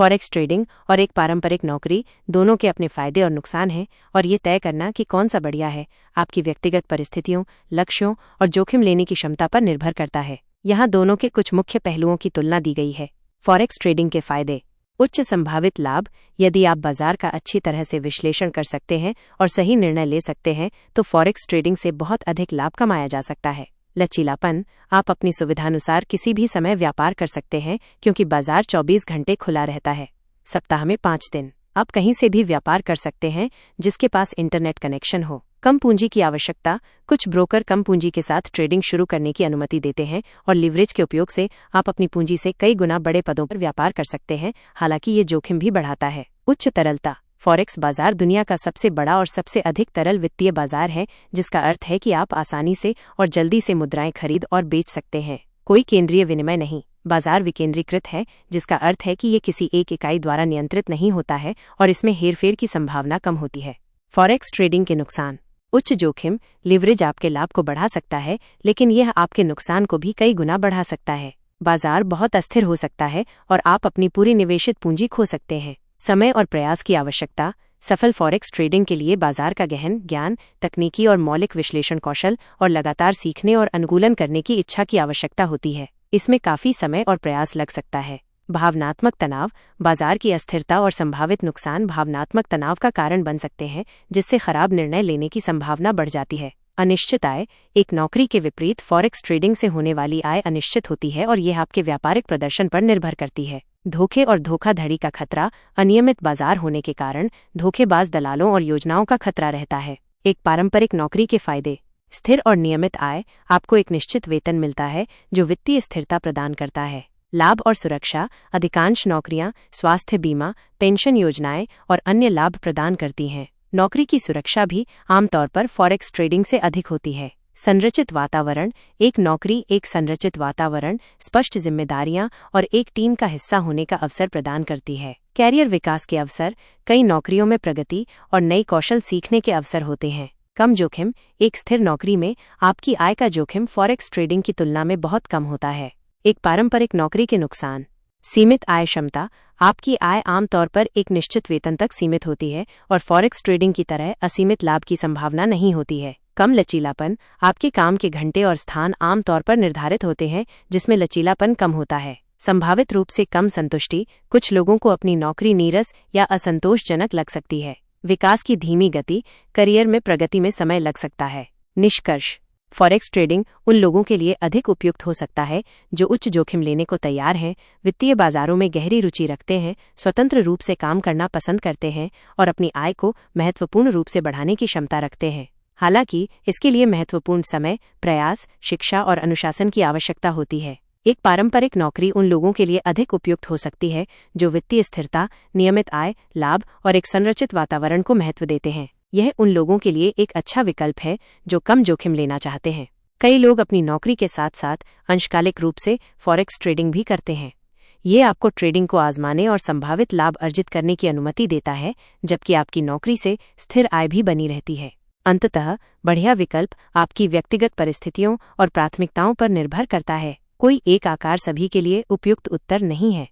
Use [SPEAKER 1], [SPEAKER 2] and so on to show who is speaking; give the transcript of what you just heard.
[SPEAKER 1] Forex trading और एक पारंपरिक नौकरी दोनों के अपने फायदे और नुकसान हैं, और ये तय करना कि कौन सा बढ़िया है आपकी व्यक्तिगत परिस्थितियों, लक्ष्यों और जोखिम लेने की क्षमता पर निर्भर करता है। यहाँ दोनों के कुछ मुख्य पहलुओं की तुलना दी गई है। फॉरेक्स ट्रेडिंग के फायदे। उच्च संभावित लाभ। यदि आप बाजार का अच्छी तरह से विश्लेषण कर सकते हैं और सही निर्णय ले सकते हैं तो फॉरेक्स ट्रेडिंग से बहुत अधिक लाभ कमाया जा सकता है। लचीलापन। आप अपनी सुविधानुसार किसी भी समय व्यापार कर सकते हैं क्योंकि बाजार 24 घंटे खुला रहता है। सप्ताह में 5 दिन आप कहीं से भी व्यापार कर सकते हैं जिसके पास इंटरनेट कनेक्शन हो। कम पूंजी की आवश्यकता। कुछ ब्रोकर कम पूंजी के साथ ट्रेडिंग शुरू करने की अनुमति देते हैं और लीवरेज के उपयोग से आप अपनी पूंजी से कई गुना बड़े पदों पर व्यापार कर सकते हैं, हालांकि ये जोखिम भी बढ़ाता है। उच्च तरलता। फॉरेक्स बाजार दुनिया का सबसे बड़ा और सबसे अधिक तरल वित्तीय बाजार है, जिसका अर्थ है कि आप आसानी से और जल्दी से मुद्राएं खरीद और बेच सकते हैं। कोई केंद्रीय विनिमय नहीं। बाजार विकेंद्रीकृत है, जिसका अर्थ है कि ये किसी एक इकाई द्वारा नियंत्रित नहीं होता है और इसमें हेरफेर की संभावना कम होती है। फॉरेक्स ट्रेडिंग के नुकसान। उच्च जोखिम। लीवरेज आपके लाभ को बढ़ा सकता है, लेकिन यह आपके नुकसान को भी कई गुना बढ़ा सकता है। बाजार बहुत अस्थिर हो सकता है और आप अपनी पूरी निवेशित पूंजी खो सकते हैं। समय और प्रयास की आवश्यकता। सफल फॉरेक्स ट्रेडिंग के लिए बाजार का गहन ज्ञान, तकनीकी और मौलिक विश्लेषण कौशल और लगातार सीखने और अनुकूलन करने की इच्छा की आवश्यकता होती है। इसमें काफी समय और प्रयास लग सकता है। भावनात्मक तनाव। बाजार की अस्थिरता और संभावित नुकसान भावनात्मक तनाव का कारण बन सकते हैं, जिससे खराब निर्णय लेने की संभावना बढ़ जाती है। अनिश्चित आय। एक नौकरी के विपरीत फॉरेक्स ट्रेडिंग से होने वाली आय अनिश्चित होती है और यह आपके व्यापारिक प्रदर्शन पर निर्भर करती है। धोखे और धोखाधड़ी का खतरा। अनियमित बाजार होने के कारण धोखेबाज दलालों और योजनाओं का खतरा रहता है। एक पारंपरिक नौकरी के फायदे। स्थिर और नियमित आय। आपको एक निश्चित वेतन मिलता है जो वित्तीय स्थिरता प्रदान करता है। लाभ और सुरक्षा। अधिकांश नौकरियां स्वास्थ्य बीमा, पेंशन योजनाएं और अन्य लाभ प्रदान करती हैं। नौकरी की सुरक्षा भी आमतौर पर फॉरेक्स ट्रेडिंग से अधिक होती है। संरचित वातावरण। एक नौकरी एक संरचित वातावरण, स्पष्ट जिम्मेदारियां और एक टीम का हिस्सा होने का अवसर प्रदान करती है। कैरियर विकास के अवसर। कई नौकरियों में प्रगति और नई कौशल सीखने के अवसर होते हैं। कम जोखिम। एक स्थिर नौकरी में आपकी आय का जोखिम फॉरेक्स ट्रेडिंग की तुलना में बहुत कम होता है। एक पारंपरिक नौकरी के नुकसान। सीमित आय क्षमता। आपकी आय आमतौर पर एक निश्चित वेतन तक सीमित होती है और फॉरेक्स ट्रेडिंग की तरह असीमित लाभ की संभावना नहीं होती है। कम लचीलापन। आपके काम के घंटे और स्थान आमतौर पर निर्धारित होते हैं, जिसमें लचीलापन कम होता है। संभावित रूप से कम संतुष्टि। कुछ लोगों को अपनी नौकरी नीरस या असंतोषजनक लग सकती है। विकास की धीमी गति। करियर में प्रगति में समय लग सकता है। निष्कर्ष। फॉरेक्स ट्रेडिंग उन लोगों के लिए अधिक उपयुक्त हो सकता है जो उच्च जोखिम लेने को तैयार हैं, वित्तीय बाजारों में गहरी रुचि रखते हैं, स्वतंत्र रूप से काम करना पसंद करते हैं और अपनी आय को महत्वपूर्ण रूप से बढ़ाने की क्षमता रखते हैं। हालांकि इसके लिए महत्वपूर्ण समय, प्रयास, शिक्षा और अनुशासन की आवश्यकता होती है। एक पारंपरिक नौकरी उन लोगों के लिए अधिक उपयुक्त हो सकती है जो वित्तीय स्थिरता, नियमित आय, लाभ और एक संरचित वातावरण को महत्व देते हैं। यह उन लोगों के लिए एक अच्छा विकल्प है जो कम जोखिम लेना चाहते हैं। कई लोग अपनी नौकरी के साथ साथ अंशकालिक रूप से फॉरेक्स ट्रेडिंग भी करते हैं। ये आपको ट्रेडिंग को आजमाने और संभावित लाभ अर्जित करने की अनुमति देता है, जबकि आपकी नौकरी से स्थिर आय भी बनी रहती है। अंततः बढ़िया विकल्प आपकी व्यक्तिगत परिस्थितियों और प्राथमिकताओं पर निर्भर करता है। कोई एक आकार सभी के लिए उपयुक्त उत्तर नहीं है।